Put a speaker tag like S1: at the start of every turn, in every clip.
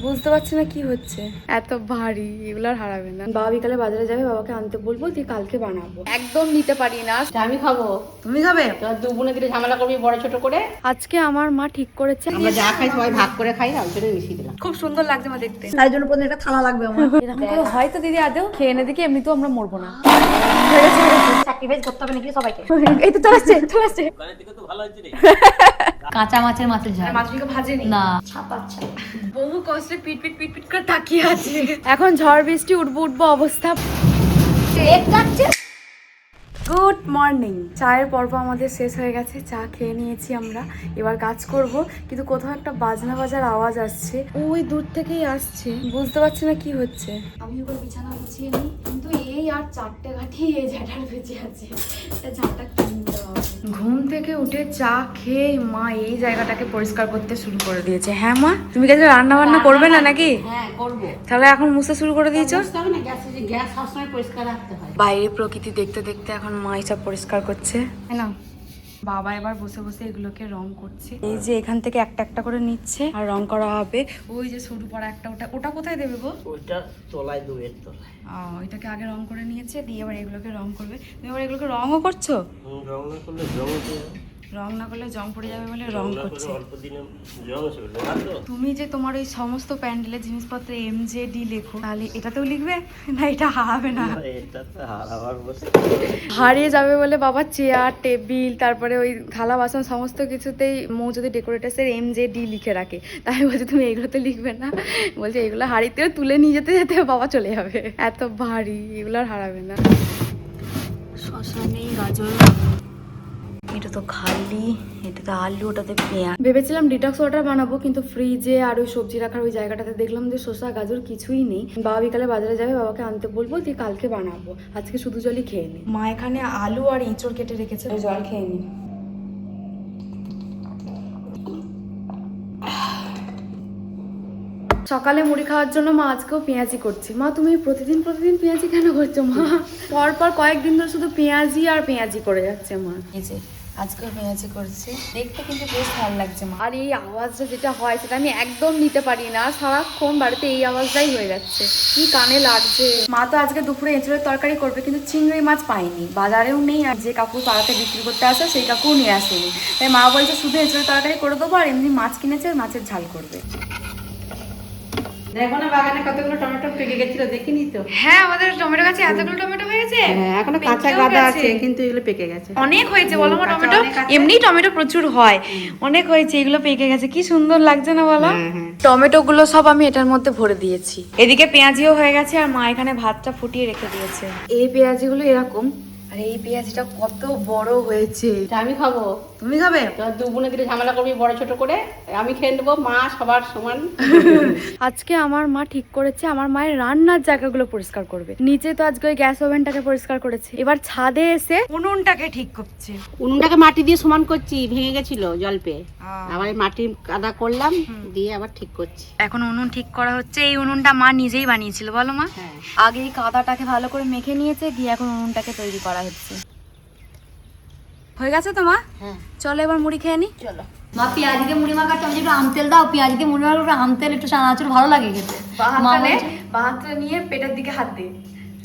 S1: বুঝতে পারছি না কি হচ্ছে, এত ভারী এগুলো আর হারাবে না। বাবা বিকালে বাজারে যাবে, বাবাকে আনতে বলবো, দিয়ে কালকে বানাবো। একদম নিতে পারি না।
S2: আমি খাবো,
S1: তুমি খাবে?
S2: তোর দু বোনে দিলে ঝামেলা করবি বড় ছোট করে।
S1: আজকে আমার মা ঠিক করেছে,
S2: আমরা যা খাই সবাই ভাগ করে খাই, ওই জন্য মিশিয়ে দিলাম।
S1: খুব সুন্দর লাগছে মা দেখতে।
S3: তাই জন্য প্রথমে একটা থালা লাগবে আমার।
S1: এরকম করে হয়তো দিদি আদেও খেয়ে এনে দেখি, এমনিতেও আমরা মরবো না।
S3: স্যাক্রিফাইস করতে হবে নাকি সবাইকে?
S1: এই তো চলে আসছে, চলে আসছে।
S3: কাঁচা মাছের ঝাল।
S1: মাছগুলো ভাজেনি
S3: না,
S1: ছাপাচ্ছা। বহু কষ্টে পিট পিট পিট পিট করে তাকিয়ে আছে। এখন ঝড় বৃষ্টি উঠবো উঠবো অবস্থা। Good morning. চায়ের পর্ব আমাদের শেষ হয়ে গেছে, চা খেয়ে নিয়েছি আমরা। এবার কাজ করব, কিন্তু কোথাও একটা বাজনা বাজার আওয়াজ আসছে, ওই দূর থেকেই আসছে, বুঝতে পারছি না কি হচ্ছে। আমি ওর বিছানা গুছিয়ে নিই, কিন্তু এই আর চারটে ঘাটি এই ঝাঁটার বেঁচে আছে, ঝাঁটা কিনতে হবে। ঘুম থেকে উঠে চা খেয়ে মা এই জায়গাটাকে পরিষ্কার করতে শুরু করে দিয়েছে। হ্যাঁ মা, তুমি কাছে রান্না বান্না করবে না নাকি?
S2: হ্যাঁ করবো।
S1: তাহলে এখন মুছতে শুরু করে দিয়েছো?
S2: বুঝতে হবে না, গ্যাস সবসময় পরিষ্কার রাখতে হয়।
S1: বাইরে প্রকৃতি দেখতে দেখতে এখন মা সব পরিষ্কার করছে, তাই না? বাবা এবার বসে বসে এগুলোকে রং করছে। এই যে এখান থেকে একটা একটা করে নিচ্ছে আর রং করা হবে। ওই যে সরু পড়া একটা, ওটা ওটা কোথায় দেবে গো?
S2: ওইটা তলায়, দুয়ের তলায়।
S1: ওইটাকে আগে রং করে নিয়েছে, দিয়ে এবার এগুলোকে রং করবে। তুমি এবার এগুলোকে রংও করছো?
S2: রং না করলে জং উঠে যাবে।
S1: রং না করলে জং পড়ে যাবে বলে রং করছে।
S2: অল্প দিনে জং আসবে না তো।
S1: তুমি যে তোমার ওই সমস্ত প্যান্ডেলের জিনিসপত্র MJD লেখো, তাহলে এটাতেও লিখবে না? এটা হারাবে না?
S2: এটা তো হারাবার বসে
S1: হারিয়ে যাবে বলে বাবা চেয়ার টেবিল তারপরে ওই থালা বাসন সমস্ত কিছুতেই মৌজুদি ডেকোরেটার্সের MJD লিখে রাখে। তাই বলছে তুমি এগুলোতে লিখবে না, বলছে এগুলো হাড়িতেও তুলে নিয়ে যেতে যেতে বাবা চলে যাবে, এত ভারী এগুলো আর হারাবে না। শশা নেই, গাজর, এটা তো খালি, এটাতে আলু, ওটাতে পেঁয়াজ। ভেবেছিলাম ডিটক্স ওয়াটার বানাবো, কিন্তু ফ্রিজে আর ওই সবজি রাখার ওই জায়গাটাতে দেখলাম যে শসা গাজর কিছুই নেই। বাবা বিকালে বাজারে যাবে, বাবাকে আনতে বলবো, দিয়ে কালকে বানাবো। আজকে শুধু জলই খেয়ে নি। মা এখানে আলু আর এঁচড় কেটে রেখেছে, জল খেয়ে নি। সকালে মুড়ি খাওয়ার জন্য মা আজকেও পেঁয়াজি করছে। মা তুমি প্রতিদিন প্রতিদিন পেঁয়াজি কেন করছো মা? পর পর কয়েকদিন ধরে শুধু পেঁয়াজি আর পেঁয়াজি করে যাচ্ছে মা। এই যে আজকেও পেঁয়াজি করছে, দেখতে কিন্তু বেশ ভালো লাগছে মা। আর এই আওয়াজটা যেটা হয় সেটা আমি একদম নিতে পারি না, সারাক্ষণ বাড়িতে এই আওয়াজটাই হয়ে যাচ্ছে, কি কানে লাগছে। মা তো আজকে দুপুরে এঁচড়ের তরকারি করবে, কিন্তু চিংড়ি মাছ পাইনি, বাজারেও নেই, আর যে কাকু পাড়াতে বিক্রি করতে আসে সেই কাকু নিয়ে আসেনি। তাই মা বলছে শুধু এঁচড়ের তরকারি করে দেবো, আর এমনি মাছ কিনেছে, মাছের ঝাল করবে।
S2: দেখো না বাগানে কতগুলো টমেটো পেকে গেছিল, দেখিনি তো?
S1: হ্যাঁ, আমাদের টমেটো গাছে এতগুলো টমেটো হয়ে গেছে।
S2: হ্যাঁ, এখনো কাঁচা গাদা আছে, কিন্তু এগুলো পেকে গেছে।
S1: অনেক হয়েছে বলো মা টমেটো? এমনি টমেটো প্রচুর হয়, অনেক হয়েছে, এগুলো পেকে গেছে, কি সুন্দর লাগছে না বলো? টমেটো গুলো সব আমি এটার মধ্যে ভরে দিয়েছি। এদিকে পেঁয়াজিও হয়ে গেছে, আর মা এখানে ভাতটা ফুটিয়ে রেখে দিয়েছে। এই পেঁয়াজি গুলো এরকম, আর এই পেঁয়াজিটা কত বড় হয়েছে।
S2: আমি খাবো,
S1: তুমি খাবে?
S2: তোর দু বোনে দিলে ঝামেলা করবি বড় ছোট করে, আমি খেয়ে নেবো, মা সবার সমান।
S1: আজকে আমার মা ঠিক করেছে আমার মায়ের রান্নার জায়গাগুলো পরিষ্কার করবে। নিচে তো আজকে ওই গ্যাস ওভেনটাকে পরিষ্কার করেছে, এবার ছাদে এসে উনুনটাকে ঠিক করছে।
S2: উনুনটাকে মাটি দিয়ে সমান করছি, ভেঙে গেছিল জল পেয়ে, আবার মাটি কাদা করলাম, দিয়ে আবার ঠিক করছি।
S1: এখন উনুন ঠিক করা হচ্ছে। এই উনুনটা মা নিজেই বানিয়েছিল বলো মা?
S2: হ্যাঁ।
S1: আগে এই কাদাটাকে ভালো করে মেখে নিয়েছে, দিয়ে এখন উনুনটাকে তৈরি করা হচ্ছে। হয়ে গেছে তো মা?
S2: হ্যাঁ,
S1: চলো এবার মুড়ি খেয়ে নি।
S2: চলো।
S3: মা পেঁয়াজিকে মুড়ি মাখার চামচে একটু আম তেল দাও, পেঁয়াজিকে মুড়ি মাখার একটু আম তেল, একটু চানাচুর ভালো লাগে খেতে।
S1: বাহাতটা নিয়ে পেটের দিকে হাত দে,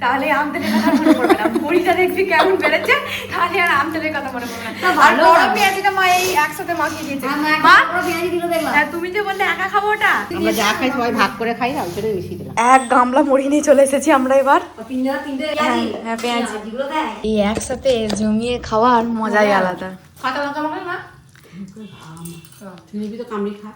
S1: তাহলে আম তেলের কথা মনে পড়বে না। মুড়িটা দেখবি কেমন বেড়েছে, তাহলে আর আম তেলের কথা মনে পড়বে না। আর বড় পেঁয়াজিটা মা এই একসাথে মাখিয়ে দিয়েছে। মা
S3: পেঁয়াজি কিলো দেখলাম।
S1: তুমি যে বললে একা খাবো ওটা,
S2: আমরা যা খাই সবাই ভাগ করে খাই, ওই জন্য মিশিয়ে দিলাম।
S1: এক গামলা মুড়ি নিয়ে চলে এসেছি আমরা এবার।
S3: তিনটে
S1: হ্যাঁ পেঁয়াজি এই একসাথে জমিয়ে খাওয়ার মজাই আলাদা।
S2: কাঁচা লঙ্কা মাখাই না, তুই নিবি তো কামড়ি খা।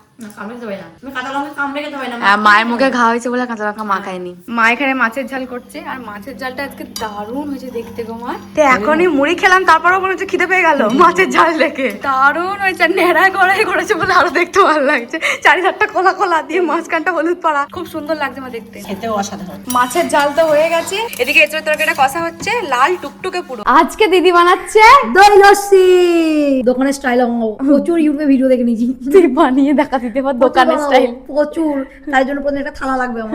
S1: মায়ের মুখে ঘা হয়েছে বলে কাঁচা লঙ্কা মাখায়নি। মা এখানে মাছের ঝাল করছে, আর মাছের ঝালটা আজকে দারুণ হয়েছে দেখতে গো মা। তো এখনই মুড়ি খেলাম, তারপরও মনে হচ্ছে খিদে পেয়ে গেল মাছের ঝাল দেখে। দারুণ হয়েছে, নেড়া গড়াই করেছে বলে আরো দেখতে ভালো লাগছে। চারি চারটা কোলা কোলা দিয়ে মাঝখানটা হলুদ পাড়া, খুব সুন্দর লাগছে মা দেখতে।
S2: খেতেও অসাধারণ।
S1: মাছের ঝাল তো হয়ে গেছে, এদিকে এঁচড়ের তরকারিটা কষা হচ্ছে, লাল টুকটুকে পুরো।
S3: আজকে দিদি বানাচ্ছে দই লস্যি, দোকানের স্টাইল। প্রচুর ইউটিউবে ভিডিও দেখে নিয়েছি। দিয়েছি।
S1: তুই বানিয়ে দেখা দিতে পার দোকানের স্টাইল।
S3: প্রচুর, তাই জন্য প্রথমে একটা থালা লাগবে আমার।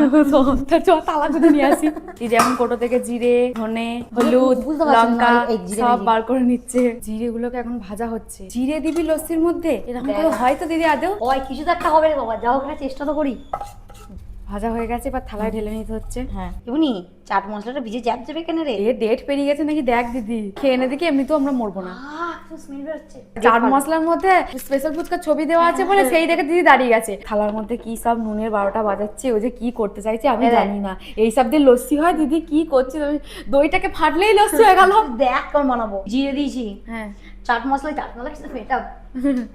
S1: তালা যদি নিয়ে আসি। এই যেমন কোটো থেকে জিরে, ধনে, হলুদ,
S3: বুঝতে পারছি না,
S1: লঙ্কা
S3: এই জিরে
S1: সব
S3: ভেজে।
S1: বার করে নিচ্ছে। জিরে গুলোকে এখন ভাজা হচ্ছে। জিরে দিবি লস্যির মধ্যে? এরকম করে হয় তো দিদি আদৌ?
S3: ওই কিছু তো একটা হবে রে বাবা, যা হোক একটা চেষ্টা তো করি।
S1: ভাজা হয়ে গেছে, এবার থালায় ঢেলে নিতে হচ্ছে।
S3: হ্যাঁ এমনি চাট মশলাটা ভিজে যাবে কেন রে?
S1: এ ডেট পেরিয়ে গেছে নাকি দেখ দিদি, খেয়ে এনে দেখি, এমনিতেও আমরা মরবো না।
S3: স্মেল বেরোচ্ছে।
S1: চাট মশলার মধ্যে স্পেশাল ফুচকার ছবি দেওয়া আছে বলে সেই দেখে দিদি দাঁড়িয়ে গেছে। থালার মধ্যে কি সব নুনের 12টা বাজাচ্ছে, ও যে কি করতে চাইছে আমি জানি না। এই সব দিয়ে লস্যি হয় দিদি? কি করছে তুমি? দইটাকে ফাটলেই লস্যি হয়ে গেল।
S3: দেখ কেমন বানাবো। জিরে দিয়েছি,
S1: হ্যাঁ
S3: চাট মশলা কিছু মেটা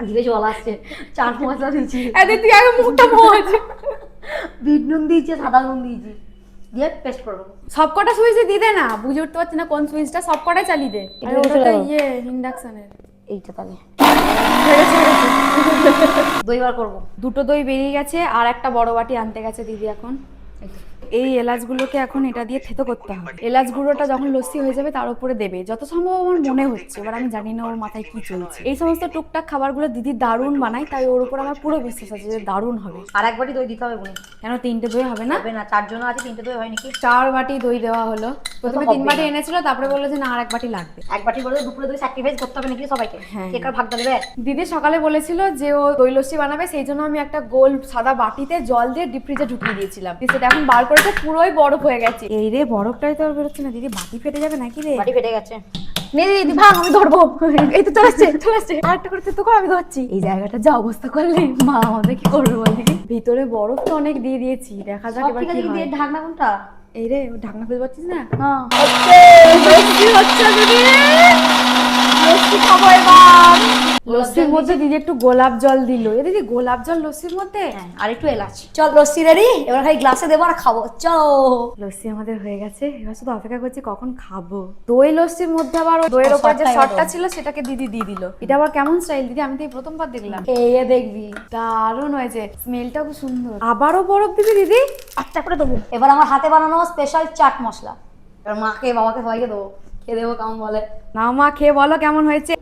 S3: ধীরে জল আসছে। চাট মশলা দিয়েছি,
S1: এদের তুই আগে মুখটা মোজ।
S3: বিট নুন দিয়েছি, সাদা নুন দিয়েছি, দিয়ে পেস্ট করবো।
S1: সবকটা সুইচ দিয়ে দে না, বুঝে উঠতে পারছি না কোন সুইচটা, সবকটাই চালিয়ে দে।
S3: এটা
S1: আরে ওটা
S3: চলে
S1: তো
S3: গেল।
S1: ইয়ে ইন্ডাকশনের।
S3: এইটা তাহলে
S1: হয়ে গেছে, হয়ে গেছে।
S3: দই বার করবো।
S1: দুটো দই বেরিয়ে গেছে, আর একটা বড় বাটি আনতে গেছে দিদি এখন। এই এলাচগুলোকে এখন এটা দিয়ে থেতো করতে হবে। এলাচ গুঁড়োটা যখন লস্যি হয়ে যাবে তার উপরে দেবে, যত সম্ভব আমার মনে হচ্ছে। এবার আমি জানি না ওর মাথায় কি চলছে। এই সমস্ত টুকটাক খাবারগুলো দিদি দারুণ বানায়, তাই ওর উপর আমার পুরো বিশ্বাস আছে যে দারুণ হবে।
S3: আর একবারই দই দিতে হবে বলে।
S1: কেন 3টে দই হবে না?
S3: হবে না, 4 জন আছে, 3টে দই হয় নাকি?
S1: 4 বাটি দই দেওয়া হলো। প্রথমে
S3: হবে
S1: 3 বাটি
S3: না।
S1: এনেছিল, তারপরে বললো যে না আর 1 বাটি লাগবে।
S3: এক বাটি বলে দুপুরে দই স্যাক্রিফাইস করতে হবে নাকি সবাইকে?
S1: হ্যাঁ।
S3: কে কার ভাগটা দেবে?
S1: দিদি সকালে বলেছিল যে ও দই লস্যি বানাবে, সেই জন্য আমি একটা গোল সাদা বাটিতে জল দিয়ে ডিপ ফ্রিজে ঢুকিয়ে দিয়েছিলাম। সেটা এখন বার করেছে, পুরোই বরফ হয়ে গেছে। এই রে বরফটাই তো আর বেরোচ্ছে না দিদি, বাটি ফেটে যাবে নাকি রে?
S3: বাটি ফেটে গেছে।
S1: নে দিদি ভাগ, আমি ধরবো। এই তো চলে আসছে, চলে আসছে। আরেকটা করে তো কর, আমি ধরছি। এই জায়গাটা যা অবস্থা করলে মা আমাদের কি করবে বল দিদি? ভিতরে বরফ তো অনেক দিয়ে দিয়েছি, দেখা যাক
S3: সব
S1: এবার
S3: ঠিক
S1: কি
S3: আছে, কিন্তু
S1: হয়।
S3: এর ঢাকনা কোনটা?
S1: এই রে ঢাকনা খুলতে পারছিস না?
S3: হ্যাঁ
S1: লস্যি হচ্ছে দিদি, লস্যি খাবো এবার। লস্যির মধ্যে দিদি একটু গোলাপ জল দিল। এ দিদি গোলাপ জল লস্যির মধ্যে?
S3: আর একটু এলাচ। চল লস্যি রেডি, এবার খালি গ্লাসে দেবো আর খাবো। চলো।
S1: লস্যি আমাদের হয়ে গেছে, এবার শুধু অপেক্ষা করছি কখন খাবো। দই লস্যির মধ্যে আবার ওই দইয়ের উপর যে
S3: শর্টটা
S1: শর্টটা
S3: এবার
S1: ছিল সেটাকে দিদি দিয়ে দিল। এটা আবার কেমন স্টাইল দিদি? আমি তো এই প্রথমবার দেখলাম।
S3: খেয়ে দেখবি,
S1: দারুণ হয়েছে, স্মেলটা খুব সুন্দর। আবারও বরফ দিবি দিদি?
S3: একটা করে দেবো। এবার আমার হাতে বানানো স্পেশাল চাট মশলা, এবার মাকে বাবাকে সবাইকে দেবো, খেয়ে দেবো কেমন বলে।
S1: না মা খেয়ে বলো কেমন হয়েছে।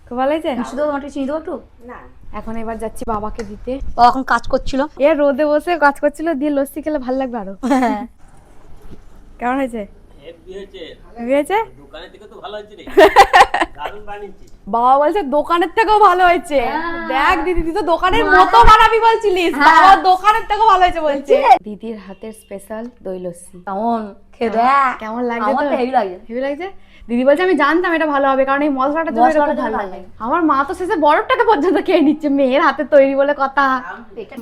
S1: খুব ভালো হয়েছে?
S3: মিষ্টি দেবো, তোমার চিনি দেবো একটু?
S2: না
S1: এখন এবার যাচ্ছি বাবাকে দিতে।
S3: বাবা এখন কাজ করছিল।
S1: এ রোদে বসে কাজ করছিল, দিয়ে লস্যি খেলে ভালো লাগবে আরো। কেমন হয়েছে? হেভি হয়েছে?
S4: দোকানের থেকে তো ভালো হচ্ছে রে, দারুণ বানিয়েছিস।
S1: বাবা বলছে দোকানের থেকেও ভালো হয়েছে। দেখ দিদি, তুই তো দোকানের মতো বানাবি বলছিলিস, বাবা দোকানের থেকেও ভালো হয়েছে বলছে। দিদির হাতের স্পেশাল দই লস্যি
S3: কেমন খেয়ে দেখ,
S1: কেমন লাগছে?
S3: আমার
S1: তো
S3: তো হেভি লাগছে।
S1: হেভি লাগছে। দিদি বলছে আমি জানতাম এটা ভালো হবে, কারণ এই মশলাটা দিলে এটা খুব
S3: মশলাটা
S1: ভালো
S3: ভালো
S1: লাগে।
S3: লাগে।
S1: আমার মা তো শেষে বরফটাকে পর্যন্ত খেয়ে নিচ্ছে, মেয়ের হাতে তৈরি বলে কথা।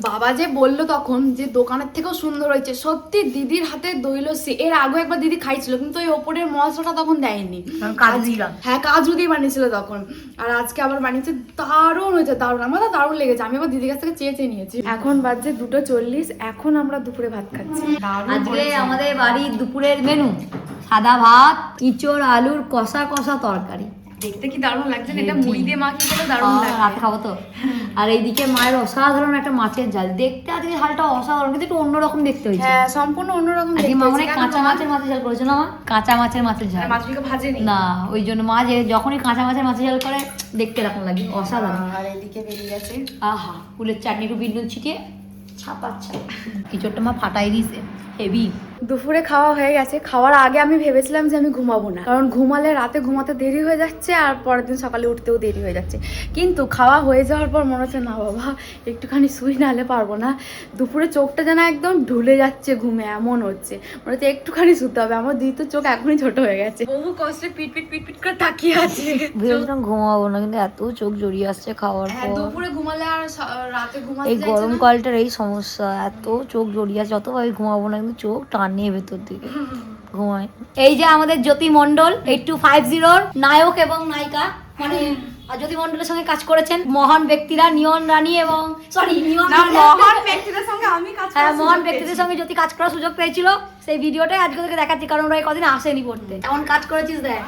S1: বাবা যে বললো তখন যে দোকানের থেকেও সুন্দর হয়েছে, সত্যি দিদির হাতে দই লস্যি। এর আগে একবার দিদি খাইছিল, কিন্তু ওই ওপরের মশলাটা তখন দেয়নি।
S3: কাজু দিলাম।
S1: হ্যাঁ কাজু দিয়ে বানিয়েছিল তখন, আর আজকে আবার বানিয়েছে, দারুণ হয়েছে, দারুণ। আমার তো দারুণ লেগেছে, আমি আবার দিদির কাছ থেকে চেয়ে নিয়েছি। এখন বাজছে 2:40, এখন আমরা দুপুরে ভাত খাচ্ছি।
S3: আজকে আমাদের বাড়ির দুপুরের মেনু সাদা ভাত, ইঁচড় আলুর কষা কষা তরকারি।
S1: দেখতে কি দারুণ লাগছে না? এটা মুড়ি দিয়ে মাখিয়ে খেলে দারুণ
S3: রাত
S1: লাগবে।
S3: খাবো তো। আর এইদিকে মায়ের অসাধারণ একটা মাছের ঝাল, দেখতে আজকে ঝালটা অসাধারণ, কিন্তু একটু অন্যরকম দেখতে হয়েছে।
S1: হ্যাঁ সম্পূর্ণ অন্যরকম
S3: আজকে
S1: দেখতে
S3: মা
S1: হয়েছে।
S3: মানে
S1: কেন
S3: কাঁচা
S1: তোমার?
S3: মাছের মাছের ঝাল করেছে না মা? কাঁচা মাছের ঝাল।
S1: মাছগুলোকে ভাজেনি?
S3: না, ওই জন্য মা যে যখনই কাঁচা মাছের ঝাল করে দেখতে এরকম লাগে, অসাধারণ।
S1: আর এদিকে বেরিয়ে গেছে
S3: আহা, ফুলের চাটনি একটু বিন্দু ছিটিয়ে ছাপাচ্ছা। কিছুটা মা ফাটাই দিয়েছে, হেভি।
S1: দুপুরে খাওয়া হয়ে গেছে। খাওয়ার আগে আমি ভেবেছিলাম যে আমি ঘুমাবো না, কারণ ঘুমালে রাতে ঘুমাতে দেরি হয়ে যাচ্ছে আর পরের দিন সকালে উঠতেও দেরি হয়ে যাচ্ছে। কিন্তু খাওয়া হয়ে যাওয়ার পর মনে হচ্ছে না বাবা একটুখানি শুই, নাহলে পারবো না। দুপুরে চোখটা যেন একদম ঢুলে যাচ্ছে ঘুমে, এমন হচ্ছে মনে হচ্ছে একটুখানি শুতে হবে। আমার দিদি তো চোখ এখনই ছোট হয়ে গেছে, বহু কষ্টে পিট করে তাকিয়ে আছে।
S3: ভেবেছিলাম ঘুমাবো না, কিন্তু এত চোখ জড়িয়ে আসছে খাওয়ার
S1: হ্যাঁ
S3: পর।
S1: দুপুরে ঘুমালে আর রাতে ঘুমাতে
S3: এই
S1: চাইছে না।
S3: গরমকালটার এই সমস্যা, এত চোখ জড়িয়ে আছে, যতভাবে ঘুমাবো না কিন্তু চোখ টানে ভেতর দিকে ঘুমায়। এই যে আমাদের জ্যোতি মণ্ডল 8250 নায়ক এবং নায়িকা, মানে জ্যোতি মণ্ডলের সঙ্গে কাজ করেছেন মহান ব্যক্তিরা, নিয়ন রানী এবং
S1: মহান ব্যক্তিদের সঙ্গে আমি কাজ
S3: হ্যাঁ, মহান ব্যক্তিদের সঙ্গে জ্যোতি কাজ করার সুযোগ পেয়েছিল। সেই ভিডিওটাই আজকে তোকে দেখাচ্ছি, কারণ ওরা এই কদিন আসেনি পড়তে। এমন কাজ করেছিস দেখ।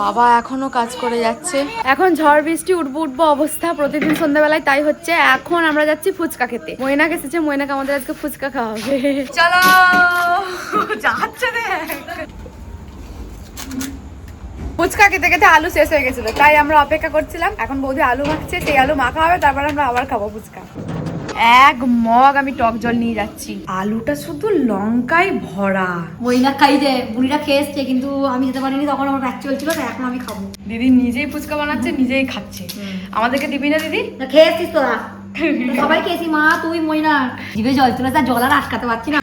S1: বাবা এখনো কাজ করে যাচ্ছে। এখন ঝড় বৃষ্টি উঠবো অবস্থা, প্রতিদিন সন্ধ্যাবেলায় তাই হচ্ছে। এখন আমরা যাচ্ছি ফুচকা খেতে। ময়নাক এসেছে, ময়নাক আমাদের আজকে ফুচকা খাওয়াবে। চলো যাচ্ছে দেখ। ফুচকা খেতে খেতে আলু শেষ হয়ে গেছিল, তাই আমরা অপেক্ষা করছিলাম। এখন বৌদি আলু মাখছে, সেই আলু মাখা হবে, তারপর আমরা আবার খাবো ফুচকা। এক মগ আমি টক জল নিয়ে যাচ্ছি, আলুটা শুধু লঙ্কায় ভরা।
S3: মইনা খাই যে বুড়িরা খেয়ে এসছে, কিন্তু আমি যেতে পারিনি, তখন আমার ব্যাচ চলছিল, তাই এখন আমি খাবো।
S1: দিদি নিজেই ফুচকা বানাচ্ছে, নিজেই খাচ্ছে। আমাদেরকে দিবি না দিদি?
S3: না, খেয়ে এসছিস তোরা? সবাই খেয়েছি, মা তুই মইনা। জিভে জল চলে আসছে, জল আর আটকাতে পারছি না।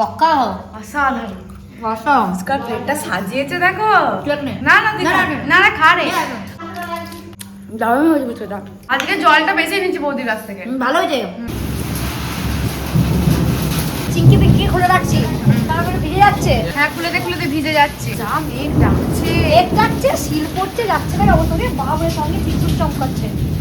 S3: অক্কা
S1: অসাধারণ।
S3: অসম
S1: ফুচকার প্লেটটা সাজিয়েছে দেখো।
S3: প্লেট নে।
S1: না না দিদি,
S3: না, না,
S1: না না খা রে।
S3: দারুণ হয়েছে ফুচকাটা।
S1: আজকে জলটা বেশি নিচ্ছি বৌদির কাছ থেকে।
S3: ভালো হয়েছে। চিংকি পিংকি খুলে রাখছি, তারপরে ভিজে যাচ্ছে।
S1: হ্যাঁ, খুলেতে খুলেতে ভিজে যাচ্ছে। যা মেঘ ডাকছে।
S3: এক যাচ্ছে, শিল পড়ছে, যাচ্ছে না অবস্থা, বাবরের সঙ্গে বিদ্যুৎ চমকাচ্ছে।